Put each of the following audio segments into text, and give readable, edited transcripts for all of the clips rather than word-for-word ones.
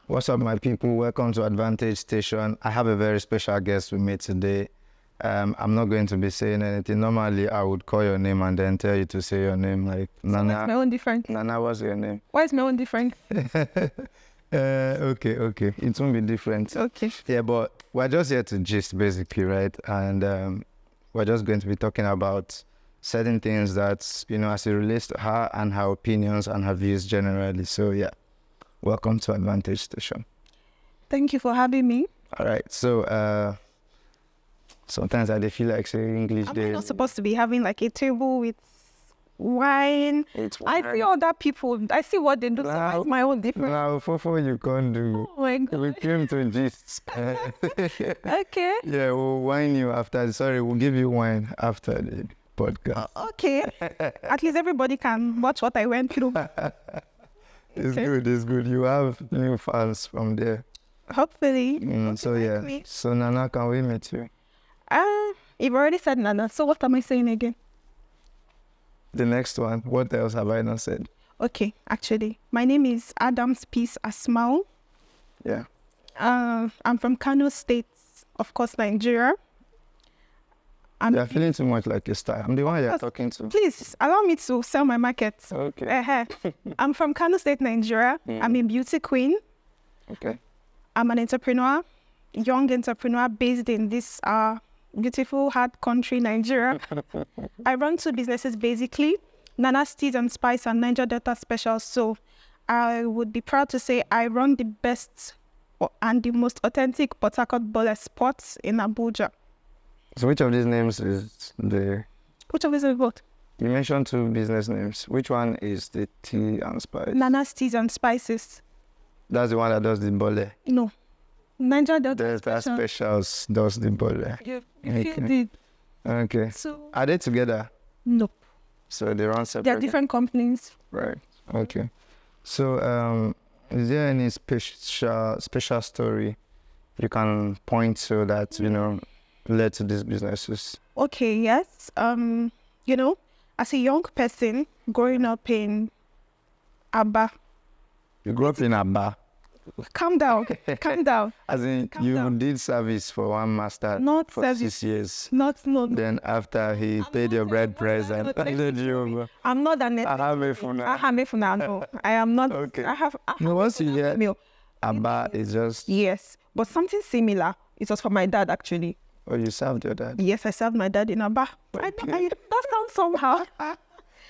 What's up, my people? Welcome to Advantage Station. I have a very special guest with me today. I'm not going to be saying anything. Normally, I would call your name and then tell you to say your name. Like, Nana. So what's my own difference? Nana, what's your name? Why is my own different? Okay. It won't be different. Okay. Yeah, but we're just here to gist, basically, right? And we're just going to be talking about certain things that, as it relates to her and her opinions and her views generally. So, yeah. Welcome to Advantage Station. Thank you for having me. All right. So, sometimes I feel like saying English. I'm not supposed to be having like a table with wine. I see other people. I see what they do. So why is my own different? Now, for you can't do. Oh my God. We came to gist. Okay. Yeah, we'll wine you after. Sorry, we'll give you wine after the podcast. Okay. At least everybody can watch what I went through. It's good. You have new fans from there. Hopefully. So yeah. Me. So Nana, can we meet you? You've already said Nana. So what am I saying again? The next one. What else have I not said? Okay, actually, my name is Adams Peace Asmao. Yeah. I'm from Kano State, of course, Nigeria. You're feeling too much like your style. I'm the one you're talking to. Please allow me to sell my market. Okay. I'm from Kano State, Nigeria. I'm a beauty queen. Okay. I'm an entrepreneur, young entrepreneur based in this beautiful, hard country, Nigeria. I run two businesses basically, Nana's Teas and Spice and Niger Delta Special. So I would be proud to say I run the best and the most authentic Port Harcourt Bole spots in Abuja. So which of these names is the... Which of these is what? You mentioned two business names. Which one is the tea and spice? Nana's Teas and Spices. That's the one that does the bole. No. Niger Delta That Specials does the bole. You Okay. feel the... Okay. So... Are they together? Nope. So they run separate? They're different companies. Right. Okay. So is there any special story you can point to that, led to these businesses? Okay, yes. As a young person growing up in Aba. You grew up in Aba? Calm down. As in, did service for one master Not for service. 6 years. No. Then after he paid your bread price and handed you over. I'm not an Ahamefuna. No, I am not. Okay. I have Once you hear meal. Aba, it's just... Yes, but something similar. It was for my dad actually. Oh, you served your dad? Yes, I served my dad in Aba. That sounds somehow.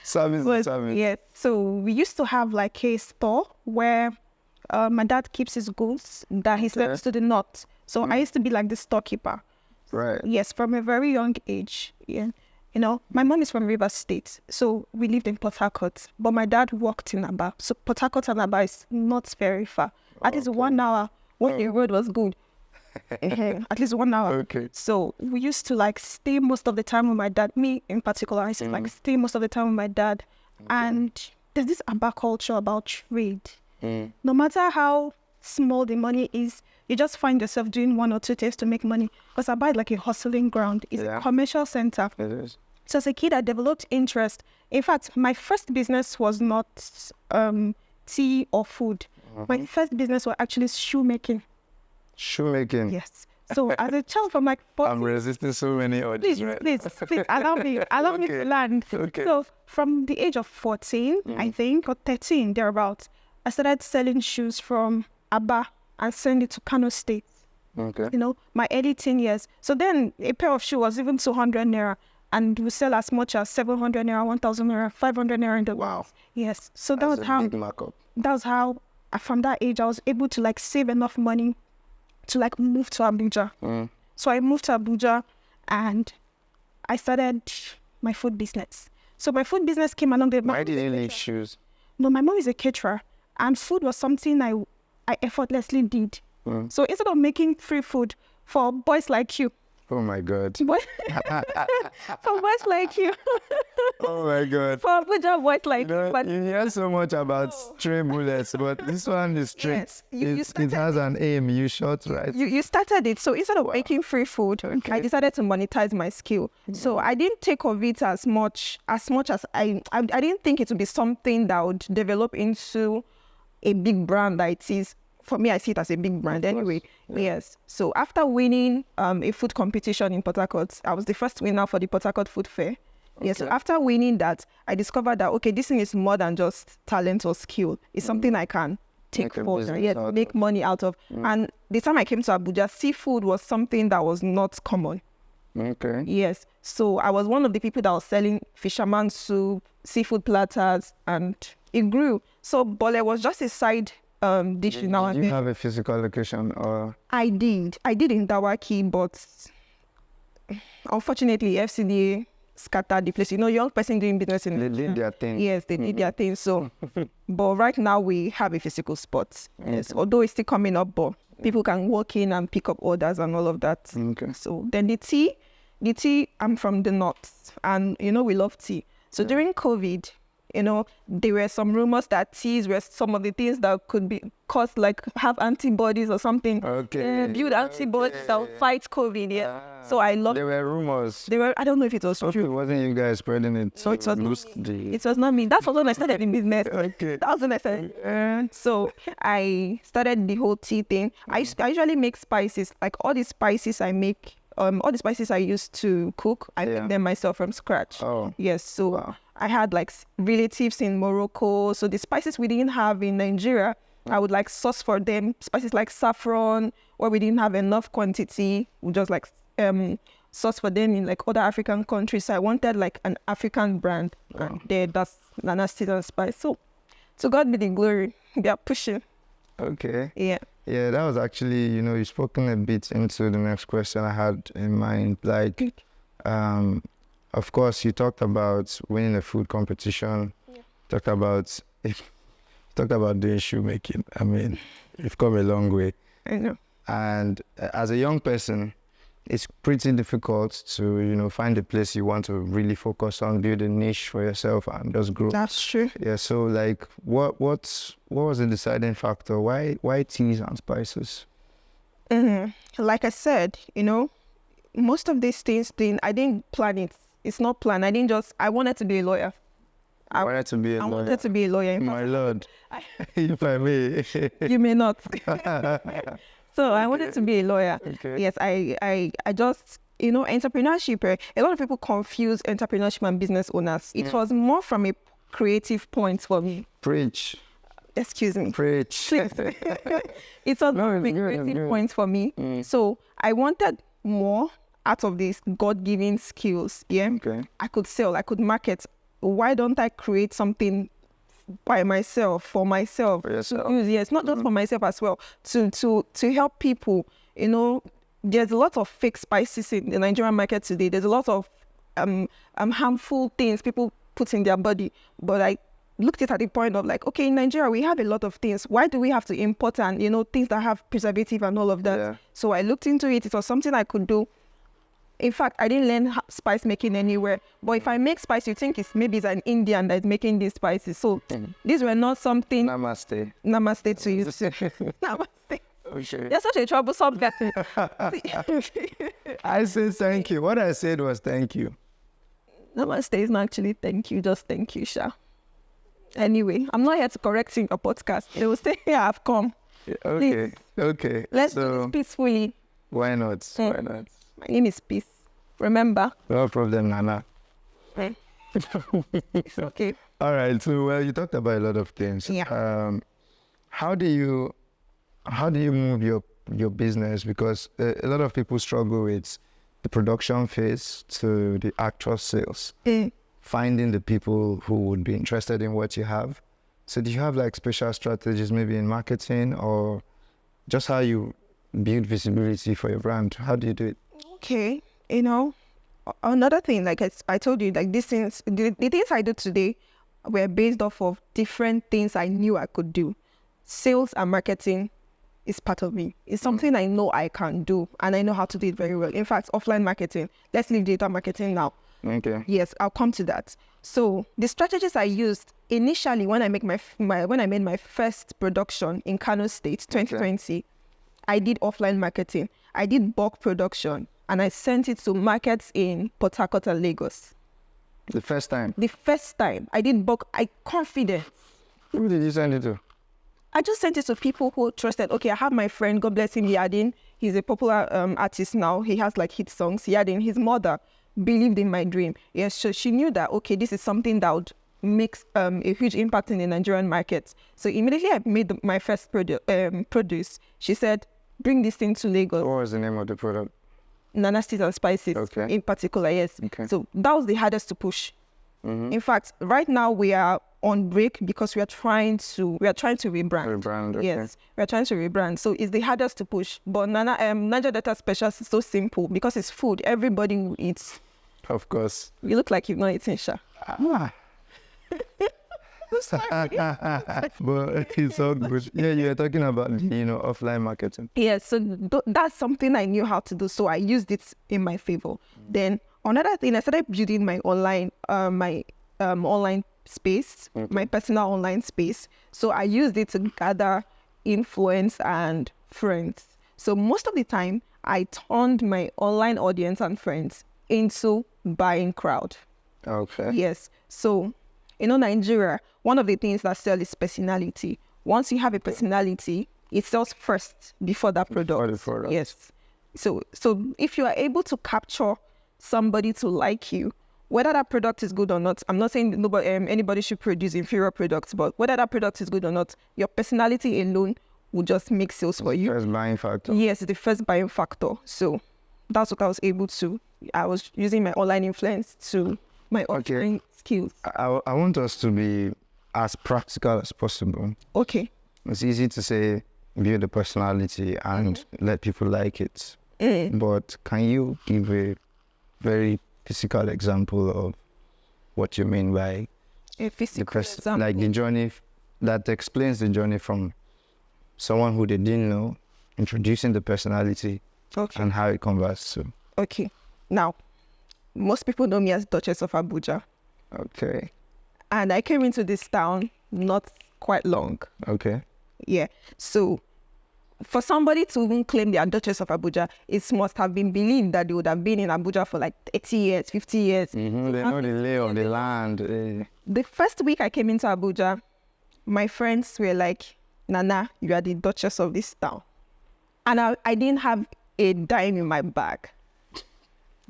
Service. Yes. So we used to have like a store where my dad keeps his goods that he sells to the north. So I used to be like the storekeeper. Right. Yes, from a very young age. Yeah. My mom is from Rivers State. So we lived in Port Harcourt. But my dad worked in Aba. So Port Harcourt and Aba is not very far. At least 1 hour when the road was good. At least 1 hour. Okay. So we used to like stay most of the time with my dad. Me in particular, I used to like stay most of the time with my dad. Okay. And there's this Aba culture about trade. No matter how small the money is, you just find yourself doing 1 or 2 things to make money. Because Aba is like a hustling ground. It's a commercial center. It is. So as a kid, I developed interest. In fact, my first business was not tea or food. My first business was actually shoemaking. Shoemaking? Yes. So as a child from like 14... I'm resisting so many orders. Please, allow me to learn. Okay. So from the age of 14, I think, or 13, thereabouts, I started selling shoes from Aba and send it to Kano State. Okay. My early teen years. So then a pair of shoes was even 200 naira. And we sell as much as 700 naira, 1,000 naira, 500 naira in the Wow. Yes. So That's a big markup. That was how, from that age, I was able to like save enough money to like move to Abuja. So I moved to Abuja and I started my food business. So my food business came along the... Why did you leave shoes? No, my mom is a caterer and food was something I effortlessly did. So instead of making free food for boys like you, Oh my God. for boys like you, Oh my God. for Abuja boys like you, but you hear so much about stray bullets, but this one is straight. Yes, you it has an aim. You shot right. You started it. So instead of making free food, I decided to monetize my skill. So I didn't take of it as much as I didn't think it would be something that would develop into a big brand that it is. for me, I see it as a big brand anyway. Yeah. Yes. So after winning a food competition in Port Harcourt, I was the first winner for the Port Harcourt Food Fair. Okay. Yes. So after winning that, I discovered that, okay, this thing is more than just talent or skill. It's something I can take further. Yes, make money out of. And the time I came to Abuja, seafood was something that was not common. Okay. Yes. So I was one of the people that was selling fisherman soup, seafood platters, and it grew. So Bole was just a side dish in our. Did you have a physical location or? I did in Dawaki, but unfortunately FCDA scattered the place. You know, young person doing business in. They did their thing. Yes, they did their thing. So, but right now we have a physical spot. Yes, although it's still coming up, but people can walk in and pick up orders and all of that. Okay. So then the tea, I'm from the north, and you know we love tea. So during COVID, you know, there were some rumors that teas were some of the things that could be caused, like have antibodies or something. Okay. Build antibodies that will fight COVID. Yeah. So I love. There were rumors. I don't know if it was true. It wasn't you guys spreading it. So it was it was not me. That was when I started in business. Okay. That was when I started. So I started the whole tea thing. I usually make spices. Like all the spices I make, all the spices I used to cook, I make them myself from scratch. Oh. Yes. So I had like relatives in Morocco. So the spices we didn't have in Nigeria, I would like source for them. Spices like saffron, where we didn't have enough quantity, we just like source for them in like other African countries. So I wanted like an African brand. And that's Nana Season Spice. So to God be the glory. They are pushing. Okay. Yeah. Yeah, that was actually, you know, you've spoken a bit into the next question I had in mind. Like, of course, you talked about winning a food competition. Yeah. Talked about doing shoemaking. I mean, you've come a long way. I know. And as a young person, it's pretty difficult to, you know, find a place you want to really focus on, build a niche for yourself and just grow. That's true. Yeah. So, like, what was the deciding factor? Why teas and spices? Like I said, you know, most of these things, I didn't plan it. It's not planned. I wanted to be a lawyer. I wanted to be a lawyer. My lord, if I may. You may not. So I wanted to be a lawyer. Okay. Yes, I just, you know, entrepreneurship. A lot of people confuse entrepreneurship and business owners. It was more from a creative point for me. Preach. Excuse me. Preach. It was a creative point for me. So I wanted more out of these God-given skills. Yeah. Okay. I could sell, I could market. Why don't I create something by myself, for myself? For yourself. Yes, not just for myself as well. To help people. You know, there's a lot of fake spices in the Nigerian market today. There's a lot of harmful things people put in their body. But I looked at the point of like, okay, in Nigeria we have a lot of things. Why do we have to import and, you know, things that have preservative and all of that? Yeah. So I looked into it. It was something I could do. In fact, I didn't learn spice making anywhere. But if I make spice, you think it's an Indian that's making these spices. So these were not something. Namaste. Namaste to you. Namaste. Okay. You're such a troublesome guy. I said thank you. What I said was thank you. Namaste is not actually thank you. Just thank you, Sha. Anyway, I'm not here to correct you in your podcast. They will say, here I've come. Okay. Please. Okay. Let's do this peacefully. Why not? Why not? My name is Peace. Remember? No problem, Nana. It's okay. All right. So, well, you talked about a lot of things. Yeah. How do you move your business? Because a lot of people struggle with the production phase to the actual sales. Finding the people who would be interested in what you have. So do you have like special strategies maybe in marketing or just how you build visibility for your brand? How do you do it? Okay, you know, another thing, like I told you, like these things, the things I do today were based off of different things I knew I could do. Sales and marketing is part of me. It's something I know I can do and I know how to do it very well. In fact, offline marketing, let's leave data marketing now. Okay. Yes, I'll come to that. So the strategies I used initially when I made my first production in Kano State, 2020, I did offline marketing. I did bulk production and I sent it to markets in Port Harcourt and Lagos. The first time? The first time I did bulk, I confident. Who did you send it to? I just sent it to people who trusted. Okay, I have my friend, God bless him, Yadin. He's a popular artist now. He has like hit songs. Yadin, his mother believed in my dream. Yes, so she knew that, okay, this is something that would make a huge impact in the Nigerian market. So immediately I made my first produce. She said, bring this thing to Lagos. What was the name of the product? Nana Steeds and Spices, Okay. in particular, yes. Okay. So that was the hardest to push. In fact, right now we are on break because we are trying to rebrand. Rebrand, okay. Yes, we are trying to rebrand. So it's the hardest to push. But Niger Delta Specials is so simple because it's food. Everybody will eat. Of course. You look like you've not eaten, Sha. Ah. But it's all good. Yeah, you're talking about, offline marketing. Yes, so that's something I knew how to do. So I used it in my favor. Then another thing, I started building my online, online space, my personal online space. So I used it to gather influence and friends. So most of the time, I turned my online audience and friends into buying crowd. Okay. Yes. So, Nigeria, one of the things that sells is personality. Once you have a personality, it sells first before that product. Before the product. Yes. So if you are able to capture somebody to like you, whether that product is good or not, I'm not saying anybody should produce inferior products, but whether that product is good or not, your personality alone will just make sales for you. First buying factor. Yes, the first buying factor. So that's what I was able to. I was using my online influence to my offering skills. I want us to be as practical as possible. Okay. It's easy to say build a personality and let people like it. But can you give a very physical example of what you mean by A physical example. like the journey that explains the journey from someone who they didn't know, introducing the personality and how it converts. So. Okay. Now, most people know me as Duchess of Abuja. Okay. And I came into this town not quite long. Okay. Yeah. So for somebody to even claim they are Duchess of Abuja, it must have been believed that they would have been in Abuja for like 80 years, 50 years. They know the lay of the land. The first week I came into Abuja, my friends were like, Nana, you are the Duchess of this town. And I didn't have a dime in my bag.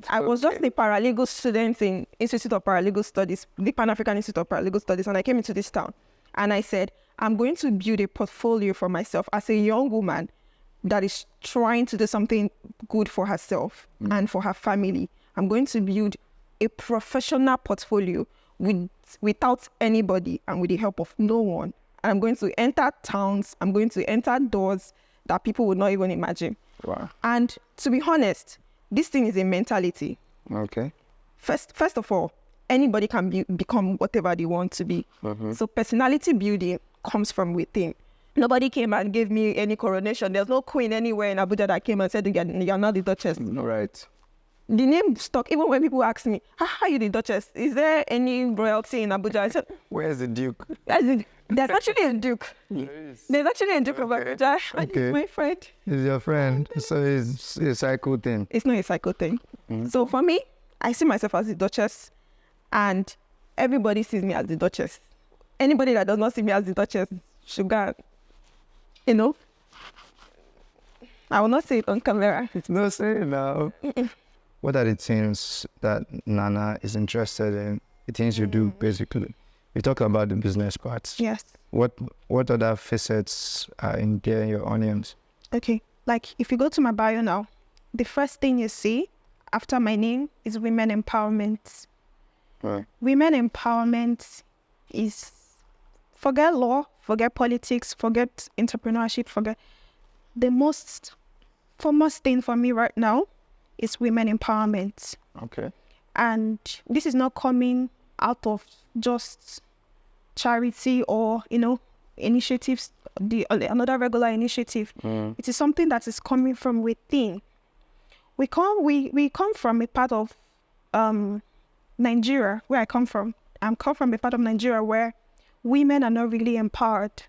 I was just a paralegal student in Institute of Paralegal Studies, the Pan-African Institute of Paralegal Studies, and I came into this town. And I said, I'm going to build a portfolio for myself as a young woman that is trying to do something good for herself and for her family. I'm going to build a professional portfolio without anybody and with the help of no one. And I'm going to enter towns, I'm going to enter doors that people would not even imagine. Wow. And to be honest, this thing is a mentality. Okay. First of all, anybody can become whatever they want to be. So personality building comes from within. Nobody came and gave me any coronation. There's no queen anywhere in Abuja that came and said, you're not the Duchess. Right. The name stuck. Even when people ask me, how are you the Duchess? Is there any royalty in Abuja? I said, Where's the Duke? There's actually a Duke. There's actually a Duke of Abuja. Okay. My friend. He's your friend. So it's a cycle thing. It's not a cycle thing. So for me, I see myself as the Duchess, and everybody sees me as the Duchess. Anybody that does not see me as the Duchess should go, I will not say it on camera. It's no saying now. What are the things that Nana is interested in? The things you do, basically. We talk about the business parts. Yes. What other facets are in there in your audience? Okay. Like, if you go to my bio now, the first thing you see after my name is women empowerment. Right. Women empowerment is forget law, forget politics, forget entrepreneurship, forget the most foremost thing for me right now is women empowerment. Okay. And this is not coming out of just charity or, initiatives, another regular initiative. It is something that is coming from within. We come from a part of Nigeria, where I come from. I come from a part of Nigeria where women are not really empowered.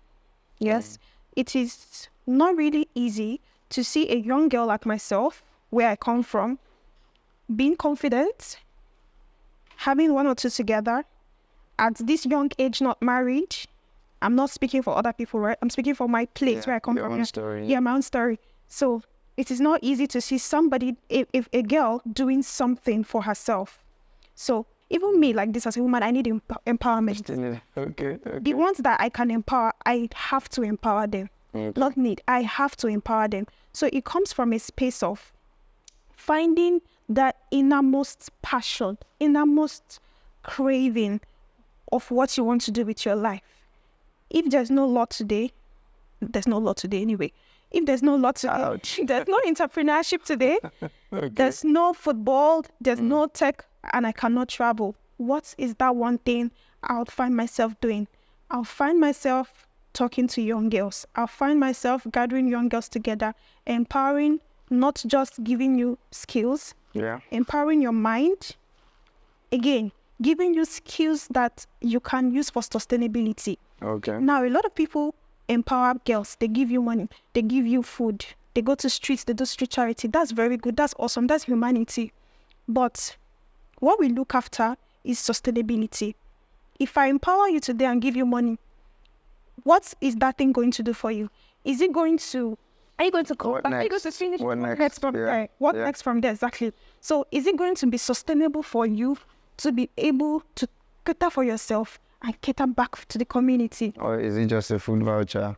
Yes, it is not really easy to see a young girl like myself, where I come from, being confident, having one or two together, at this young age not married, I'm not speaking for other people, right? I'm speaking for my place where I come your from. own story. Yeah, my own story. So it is not easy to see somebody, if a girl doing something for herself. So even me, like this as a woman, I need empowerment. Okay. The ones that I can empower, I have to empower them. Okay. Not need, I have to empower them. So it comes from a space of finding that innermost passion, innermost craving of what you want to do with your life. If there's no law today, there's no law today anyway. If there's no law today, Ouch. there's no entrepreneurship today, Okay. there's no football, there's no tech, and I cannot travel. What is that one thing I'll find myself doing? I'll find myself talking to young girls. I'll find myself gathering young girls together, empowering, not just giving you skills, Yeah. empowering your mind. Again, giving you skills that you can use for sustainability. Okay. Now, a lot of people empower girls. They give you money. They give you food. They go to streets. They do street charity. That's very good. That's awesome. That's humanity. But what we look after is sustainability. If I empower you today and give you money, what is that thing going to do for you? Is it going to... Are you going to come What back? Are you going next? to finish? What next? from Yeah. there? What Yeah. next from there? Exactly. So is it going to be sustainable for you to be able to cater for yourself and cater back to the community? Or is it just a food voucher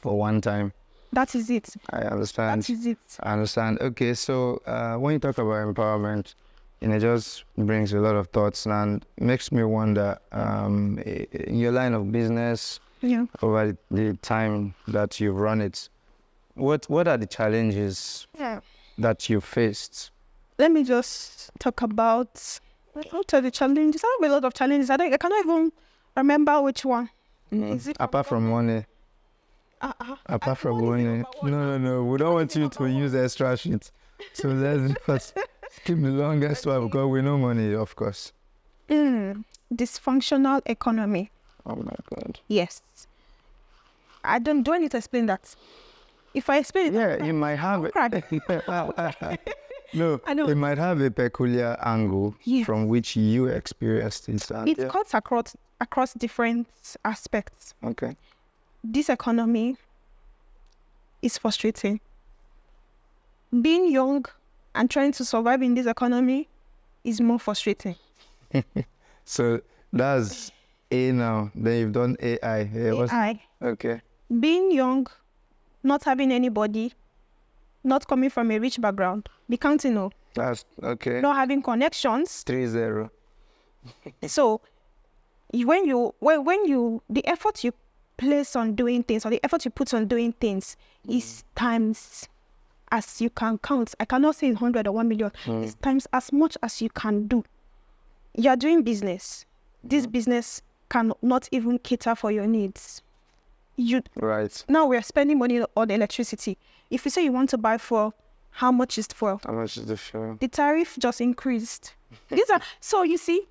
for one time? That is it. I understand. That is it. I understand. Okay, so when you talk about empowerment, it just brings a lot of thoughts and makes me wonder, in your line of business, Yeah. over the time that you've run it, what are the challenges Yeah. that you faced? Let me just talk about what are the challenges. I have a lot of challenges. I cannot even remember which one. Is it Apart from money. Apart from money. No. We don't want you to use extra shit. So let's first keep the longest one because we know money, of course. Dysfunctional economy. Oh my God. Yes. Do I need to explain that? If I explain it, Yeah, you might have cry. No, I know. it might have a peculiar angle Yes. from which you experienced it. And It cuts across different aspects. Okay. This economy is frustrating. Being young and trying to survive in this economy is more frustrating. So that's A now. Then you've done AI. Yeah, AI. okay. Being young, not having anybody, not coming from a rich background, be counting no, That's okay. not having connections. 3-0. So when the effort you place on doing things or the effort you put on doing things is times as you can count. I cannot say 100 or 1 million. It's times as much as you can do. You're doing business. This business cannot even cater for your needs. Right. Now we're spending money on electricity. If you say you want to buy fuel, how much is fuel? How much is the fuel? The tariff just increased. So you see,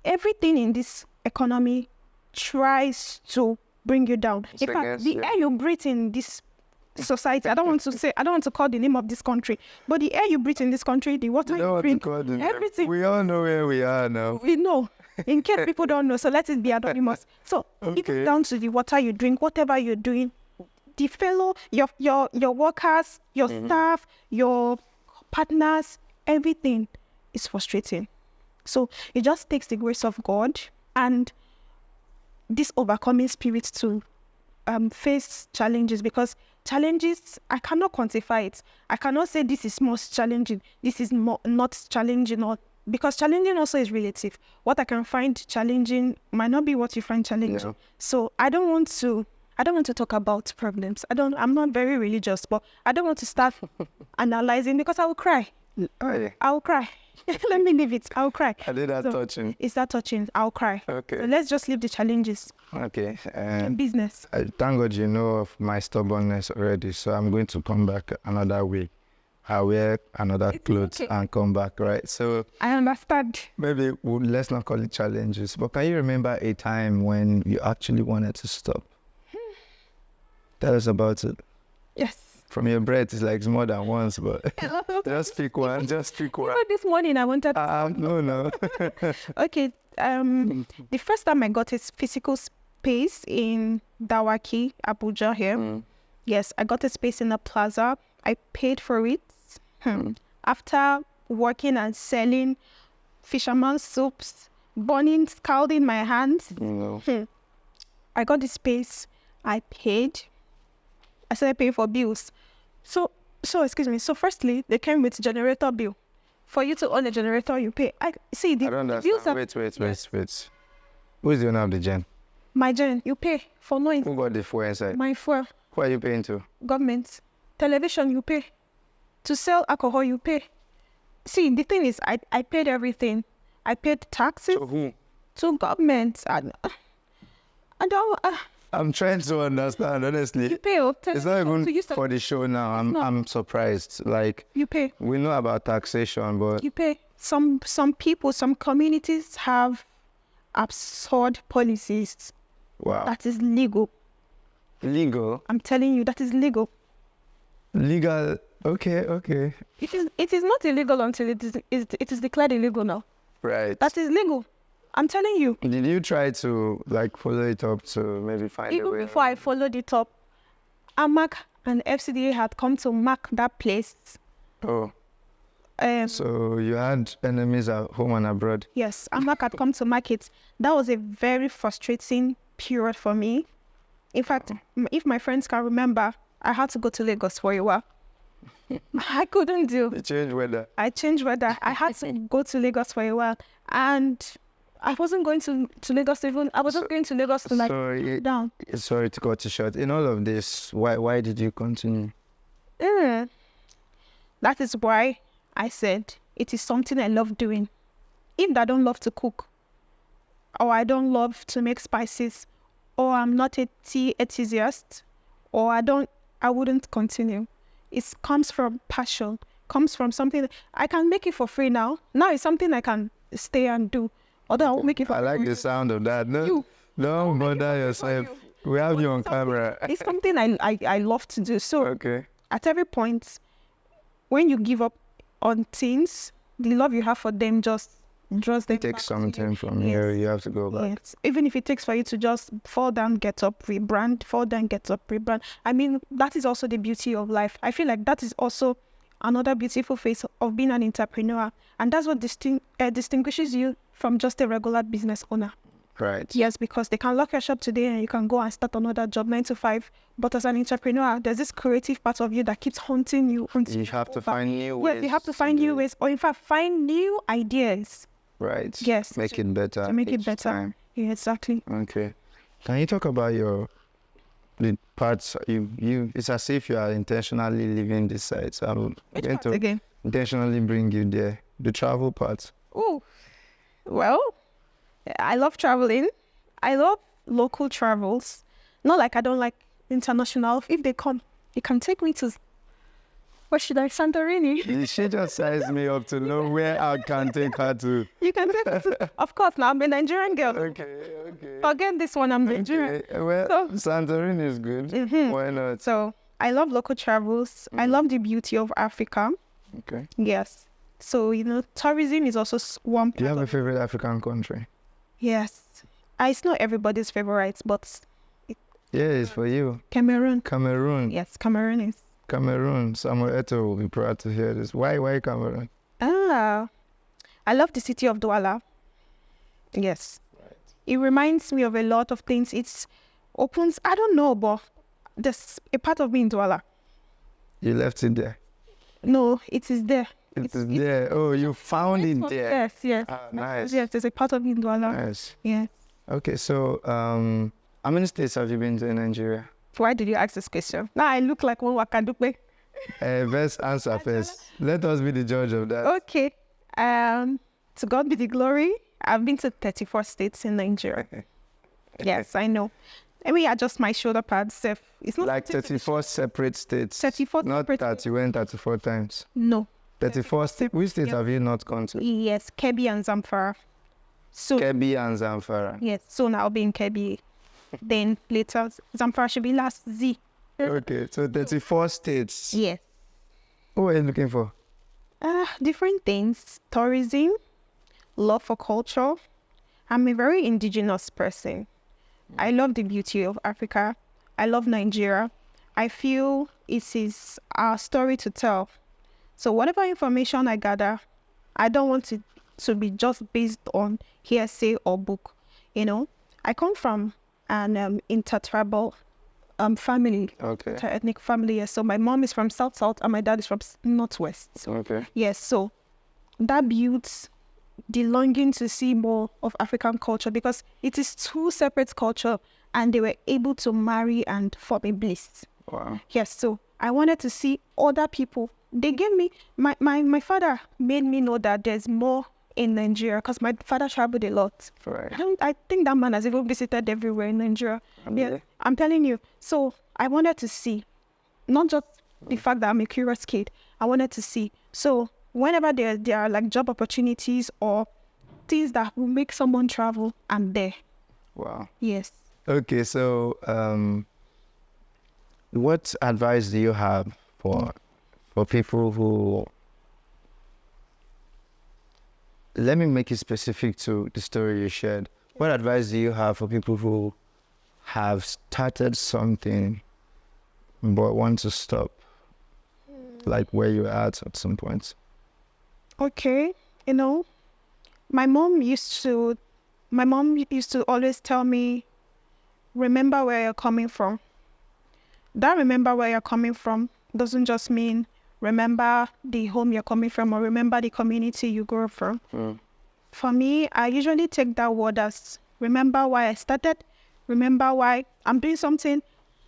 everything in this economy tries to bring you down. In fact, the air you breathe in this society, I don't want to call the name of this country, but the air you breathe in this country, the water you drink, everything. We all know where we are now. We know. In case people don't know, so let it be anonymous. So even down to the water you drink, whatever you're doing, the fellow, your workers, your staff, your partners, everything is frustrating. So it just takes the grace of God and this overcoming spirit to face challenges, because challenges, I cannot quantify it. I cannot say this is most challenging, this is not challenging, or because challenging also is relative. What I can find challenging might not be what you find challenging. Yeah. So I don't want to talk about problems. I'm not very religious, but I don't want to start analyzing because I will cry. I will cry. Let me leave it. I'll cry. I did that touching. Is that touching? I'll cry. Okay. So let's just leave the challenges. Okay. Business. Thank God you know of my stubbornness already, so I'm going to come back another week. I'll wear another clothes and come back, right? So I understand. maybe let's not call it challenges, but can you remember a time when you actually wanted to stop? Tell us about it. Yes. From your breath, it's like it's more than once, but just pick one. Just pick one. This morning I wanted. No. Okay. The first time I got a physical space in Dawaki, Abuja here. Yes, I got a space in a plaza. I paid for it. After working and selling fisherman's soups, burning, scalding my hands, I got the space. I paid. I started paying for bills. So excuse me. So firstly, they came with generator bill. For you to own a generator, you pay. I don't understand. Wait. Who is the owner of the gen? My gen, you pay for noise. Who got the fuel inside? My fuel. Who are you paying to? Government. Television, you pay. To sell alcohol, you pay. See, the thing is, I paid everything. I paid taxes. To who? To government. I don't. I'm trying to understand, honestly. You pay. It's not even for the show now. I'm surprised. Like, you pay. We know about taxation, but you pay. Some people, some communities have absurd policies. Wow. That is legal. Legal? I'm telling you, that is legal. Legal? Okay. It is not illegal until it is declared illegal now. Right. That is legal. I'm telling you. Did you try to follow it up to maybe find a way? Even before I followed it up, AMAC and FCDA had come to mark that place. Oh. So you had enemies at home and abroad? Yes, AMAC had come to mark it. That was a very frustrating period for me. In fact, if my friends can remember, I had to go to Lagos for a while. I couldn't do. You changed weather? I changed weather. I had to go to Lagos for a while. And I wasn't going to Lagos even. I wasn't going to Lagos to down. Sorry to cut you short. In all of this, why did you continue? That is why I said it is something I love doing. If I don't love to cook, or I don't love to make spices, or I'm not a tea enthusiast, or I wouldn't continue. It comes from passion, comes from something I can make it for free now. Now it's something I can stay and do. Although I won't make it for free. I like the sound of that. No, don't bother yourself. We have you on camera. It's something I love to do. So okay. At every point, when you give up on things, the love you have for them just draws them. It takes something from here. You have to go back. Yes. Even if it takes for you to just fall down, get up, rebrand, fall down, get up, rebrand. I mean, that is also the beauty of life. I feel like that is also another beautiful face of being an entrepreneur. And that's what distinguishes you from just a regular business owner. Right. Yes, because they can lock your shop today and you can go and start another job 9 to 5. But as an entrepreneur, there's this creative part of you that keeps haunting you. You have to find new ways. Yes, you have to find new ways, or in fact, find new ideas. Right. Yes. Make it better. To make it better. Time. Yeah, exactly. Okay. Can you talk about the parts you? It's as if you are intentionally leaving this side. So I'm going to again? Intentionally bring you there. The travel part. Oh, well, I love traveling. I love local travels. Not like I don't like international. If they come, you can take me to. Where should I? Santorini. She just sized me up to know where I can take her to. You can take me to. Of course, now I'm a Nigerian girl. Okay. Forget this one, I'm Nigerian. Okay. Well, Santorini is good. Mm-hmm. Why not? So, I love local travels. I love the beauty of Africa. Okay. Yes. So, tourism is also one part. Do you have a favorite African country? Yes. It's not everybody's favorite, but... Yeah, it's for you. Cameroon. Yes, Cameroon is. Cameroon. Samuel Eto'o will be proud to hear this. Why Cameroon? I love the city of Douala. Yes. Right. It reminds me of a lot of things. It opens, I don't know, but there's a part of me in Douala. You left it there? No, it is there. It is there. Oh, you found it there. Yes. Ah, nice. Yes, there's a part of me in Douala. Nice. Yes. Okay, so how many states have you been to in Nigeria? Why did you ask this question? Now I look like one Wakadupe. Best answer first. Let us be the judge of that. Okay. To God be the glory. I've been to 34 states in Nigeria. Yes, I know. Let me adjust my shoulder pads. It's not like 34 separate states. 34 not separate that you went 34 times. No. 34 states. Which state have you not gone to? Yes, Kebbi and Zamfara. So Kebbi and Zamfara. Yes, soon I'll be in Kebbi. Then later, Zamfara should be last. Z. Okay, so 34 states. Yes. What are you looking for? Different things. Tourism, love for culture. I'm a very indigenous person. I love the beauty of Africa. I love Nigeria. I feel it is our story to tell. So whatever information I gather, I don't want it to be just based on hearsay or book. You know, I come from an intertribal family, Okay. ethnic family. Yes. So my mom is from South and my dad is from Northwest. Okay. Yes. So that builds the longing to see more of African culture because it is two separate culture and they were able to marry and form a bliss. Wow. Yes, so I wanted to see other people. They gave me, my father made me know that there's more in Nigeria because my father traveled a lot. Right. I think that man has even visited everywhere in Nigeria. Yeah, I'm telling you. So I wanted to see, not just the fact that I'm a curious kid, I wanted to see. So whenever there are like job opportunities or things that will make someone travel, I'm there. Wow. Yes. Okay, so what advice do you have for people who, let me make it specific to the story you shared. What advice do you have for people who have started something but want to stop, like where you're at some point? Okay, you know, my mom used to always tell me, remember where you're coming from. That remember where you're coming from doesn't just mean remember the home you're coming from or remember the community you grew up from. For me, I usually take that word as remember why I started, remember why I'm doing something,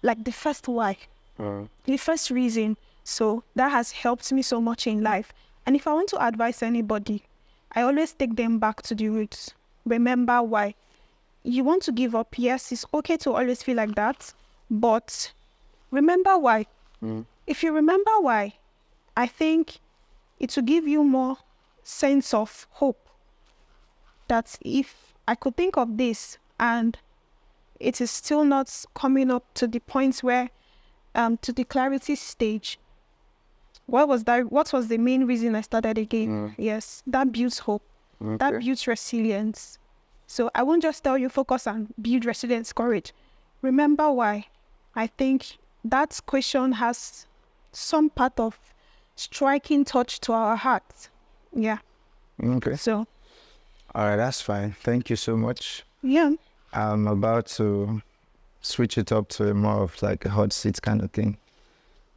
like the first why, the first reason. So that has helped me so much in life. And if I want to advise anybody, I always take them back to the roots. Remember why. You want to give up, yes, it's okay to always feel like that, but remember why. If you remember why, I think it will give you more sense of hope that if I could think of this and it is still not coming up to the point where, to the clarity stage, what was the main reason I started again? Yes, that builds hope. Okay. That builds resilience. So I won't just tell you focus and build resilience, courage. Remember why. I think that question has some part of striking touch to our hearts. Yeah. Okay. So. All right, that's fine. Thank you so much. Yeah. I'm about to switch it up to a more of like a hot seat kind of thing.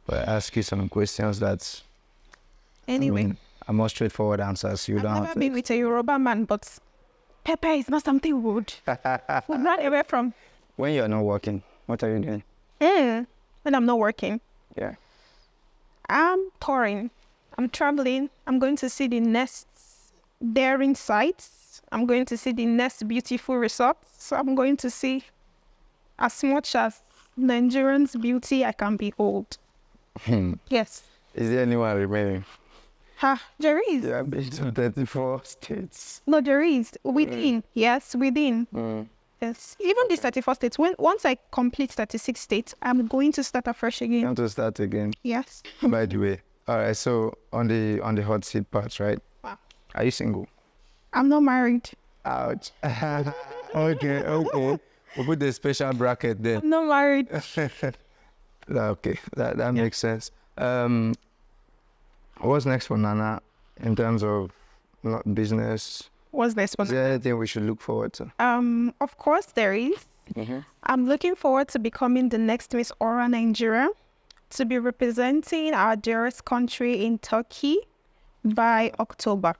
But ask you some questions that, Anyway. are more straightforward answers. I've never been with a Yoruba man, but pepper is not something we would run away from. When you're not working, what are you doing? When I'm not working. Yeah. I'm touring. I'm traveling. I'm going to see the next daring sites. I'm going to see the next beautiful resorts. I'm going to see as much as Nigerians' beauty I can behold. Yes. Is there anyone remaining? There is. Yeah, I've been to 34 states. No, there is. Within. Yes, within. Yes. Even these 34 states, once I complete 36 states, I'm going to start afresh again. You want to start again? Yes. By the way. All right, so on the hot seat part, right? Wow. Are you single? I'm not married. Ouch. Okay. We'll put the special bracket there. I'm not married. Okay, that makes sense. What's next for Nana in terms of business? What's next for Is there anything we should look forward to? Of course there is. I'm looking forward to becoming the next Miss Aura Nigeria, to be representing our dearest country in Turkey by October.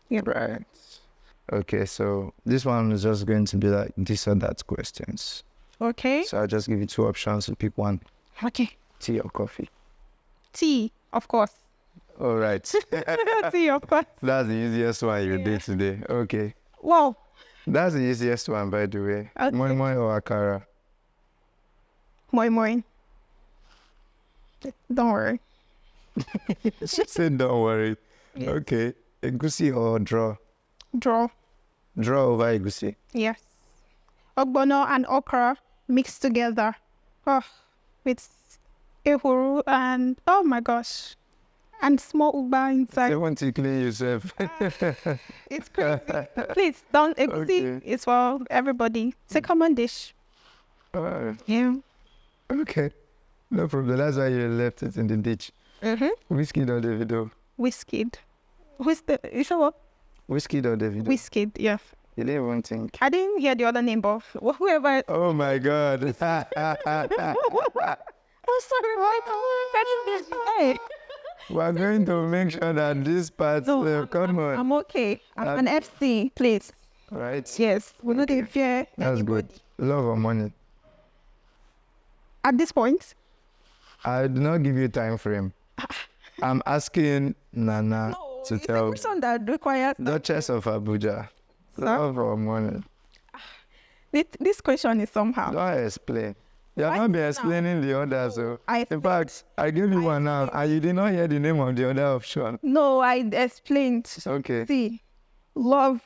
Yeah. Right. Okay, so this one is just going to be like this or that questions. Okay. So I'll just give you two options to pick one. Okay. Tea or coffee? Tea, of course. All right. Tea, of course. That's the easiest one you did today. Okay. Wow. That's the easiest one, by the way. Okay. Moi moi or akara? Moi moi. Don't worry. She said don't worry. Yes. Okay. Egusi or draw? Draw. Draw over egusi. Yes. Ogbono and okra mixed together. Oh, with ehuru and, oh my gosh, and small uba inside. They want to clean yourself. It's crazy. Please don't. Egusi Okay. is for everybody. It's a common dish. Yeah. Okay. No problem. That's why you left it in the ditch. Whiskey or Davido? Whiskey. You saw what? Whiskey or Davido? Whiskey, yeah. You didn't even think. I didn't hear the other name, but whoever. Oh my God. I'm sorry, Hey. We're going to make sure that this part come on. I'm okay. I'm an FC, please. Right? Yes. We know the fear. That's good. Love or money? At this point, I do not give you time frame. I'm asking Nana to tell. It's a question that requires. Duchess of Abuja. Sir? Love or money? This question is somehow. Don't explain. You're not be explaining the others. So. In fact, I gave you one now, and you did not hear the name of the other option. No, I explained. Okay. See, love.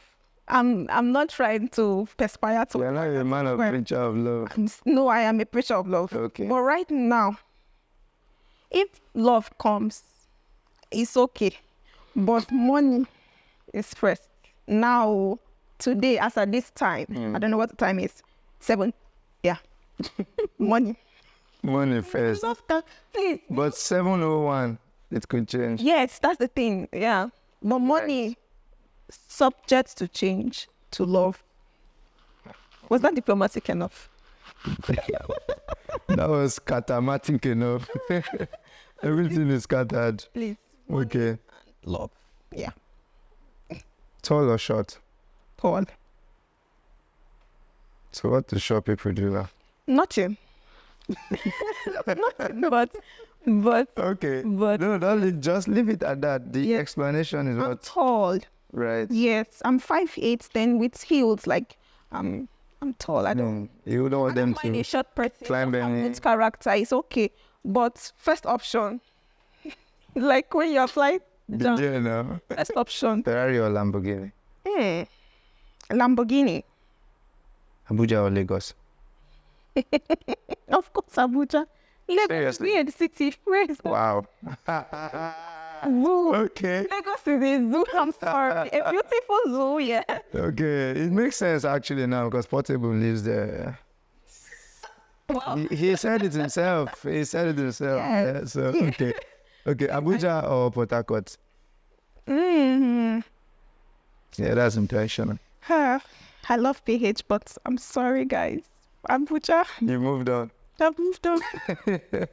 I'm not trying to perspire to. You're not a man of preacher of love. No, I am a preacher of love. Okay. But right now, if love comes, it's okay. But money is first. Now, today, as at this time, I don't know what the time is. 7. Yeah. Money. Money first. Please. But 701, it could change. Yes, that's the thing. Yeah. But money, subject to change, to love. Was that diplomatic enough? That was catamatic enough. Everything is scattered. Please. Okay. Love. Yeah. Tall or short? Tall. So what do short people do now? Nothing. Nothing. But. Okay. But. No, just leave it at that. The explanation is I'm what? tall. Right. Yes, I'm 5'8", then with heels, like I'm tall. I don't. You don't want them mind to a short person. climb any. Its character is okay, but first option, like when you're flying down. Yeah, no. First option. Ferrari or Lamborghini? Lamborghini. Abuja or Lagos? Of course, Abuja. Lagos, Seriously? weird city. Where is that? Wow. Zoo. Okay. Lagos is a zoo. I'm sorry. A beautiful zoo, yeah. Okay. It makes sense actually now because Portable lives there. Wow. He said it himself. Yes. Yeah, so, okay. Okay. Abuja or Port Harcourt? Mm-hmm. Yeah, that's intentional. I love PH, but I'm sorry, guys. Abuja. You moved on. I've moved on.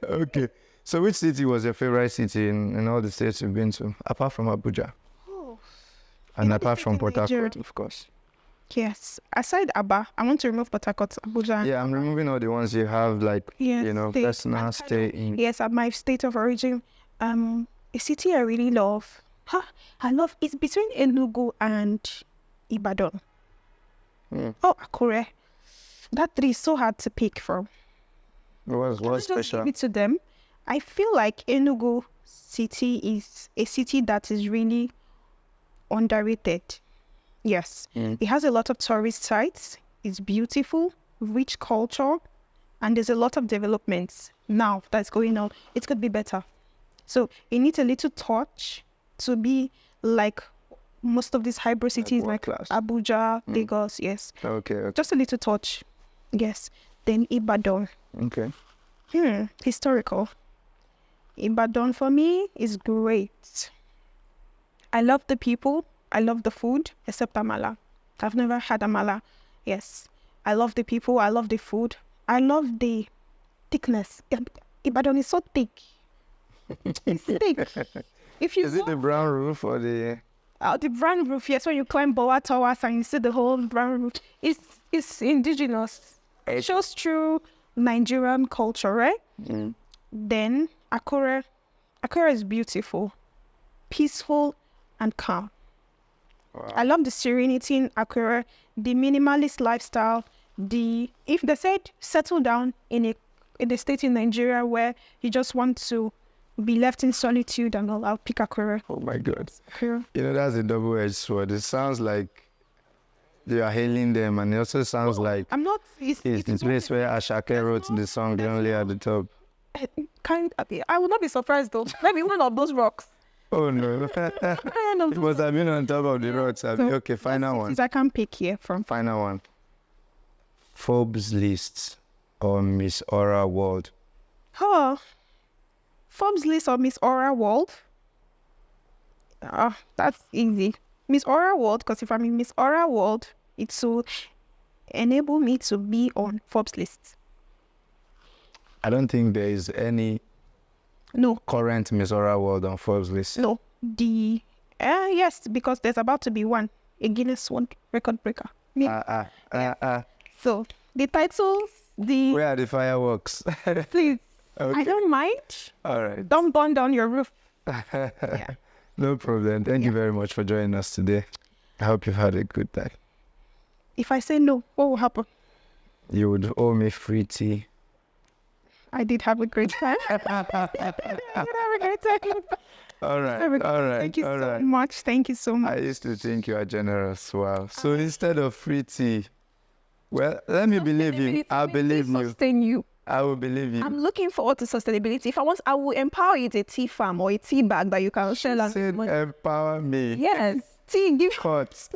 Okay. So which city was your favorite city in all the states you've been to, apart from Abuja? And apart from Port Harcourt, of course. Yes. Aside Aba, I want to remove Port Harcourt, Abuja. Yeah, I'm removing all the ones you have, like, Yes, personal stay in. Yes, at my state of origin. A city I really love. I love, it's between Enugu and Ibadan. Oh, Akure. That three is so hard to pick from. What's special? Give it to them. I feel like Enugu city is a city that is really underrated. Yes. It has a lot of tourist sites. It's beautiful, rich culture, and there's a lot of developments now that's going on. It could be better. So it needs a little touch to be like most of these hybrid cities like Abuja, Lagos, yes. Okay. Just a little touch. Yes. Then Ibadan. Okay. Historical. Ibadan for me is great. I love the people. I love the food, except amala. I've never had amala. Yes. I love the people. I love the food. I love the thickness. Ibadan is so thick. It's thick. Is it the brown roof or the... the brown roof, yes. When you climb Boa Towers and you see the whole brown roof, it's indigenous. It shows true Nigerian culture, right? Then Akure is beautiful, peaceful, and calm. Wow. I love the serenity in Akure, the minimalist lifestyle. If they said settle down in a state in Nigeria where you just want to be left in solitude and all, I'll pick Akure. Oh my God. Akure. That's a double-edged sword. It sounds like you are hailing them, and it also sounds like I'm not. It's the place where Ashake wrote the song, the only at the top. I would not be surprised though. Maybe one of those rocks. Oh no. It must have been on top of the rocks. Okay, final one. I can pick here from. Final one. Forbes lists. or Miss Aura World? Oh, Forbes list or Miss Aura World? That's easy. Miss Aura World, because if I'm in Miss Aura World, it will enable me to be on Forbes list. I don't think there is any current Miss Aura World on Forbes list. No. Yes, because there's about to be one, a Guinness World Record breaker. So the titles, where are the fireworks? Please, Okay. I don't mind. All right. Don't burn down your roof. Yeah. No problem. Thank you very much for joining us today. I hope you've had a good time. If I say no, what will happen? You would owe me free tea. I did have a great time. I did have a great time. All right. Thank you so much. Thank you so much. I used to think you are generous. Wow. So instead of free tea, well, let me believe you. I'll believe you. Sustain you. I will believe you. I'm looking forward to sustainability. If I want, I will empower you with a tea farm or a tea bag that you can sell. You said empower me. Yes. Tea, give Cut.